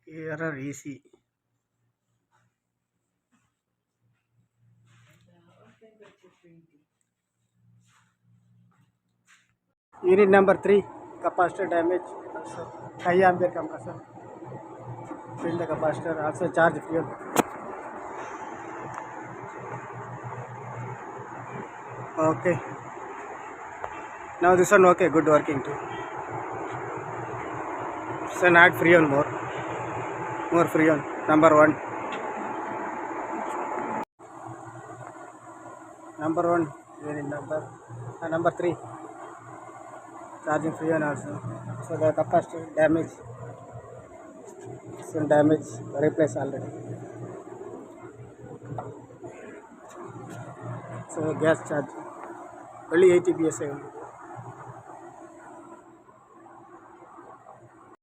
Error easy. Unit number 3, capacitor damage. Also high ampere compressor. Fill the capacitor. Also charge fuel. Okay. Now this one okay, good working too. So add freon more freon. Number 1. Number 1 unit number 3. Charging freon also. So the capacitor damage. Some damage replace already. So gas charge only 80 psi only.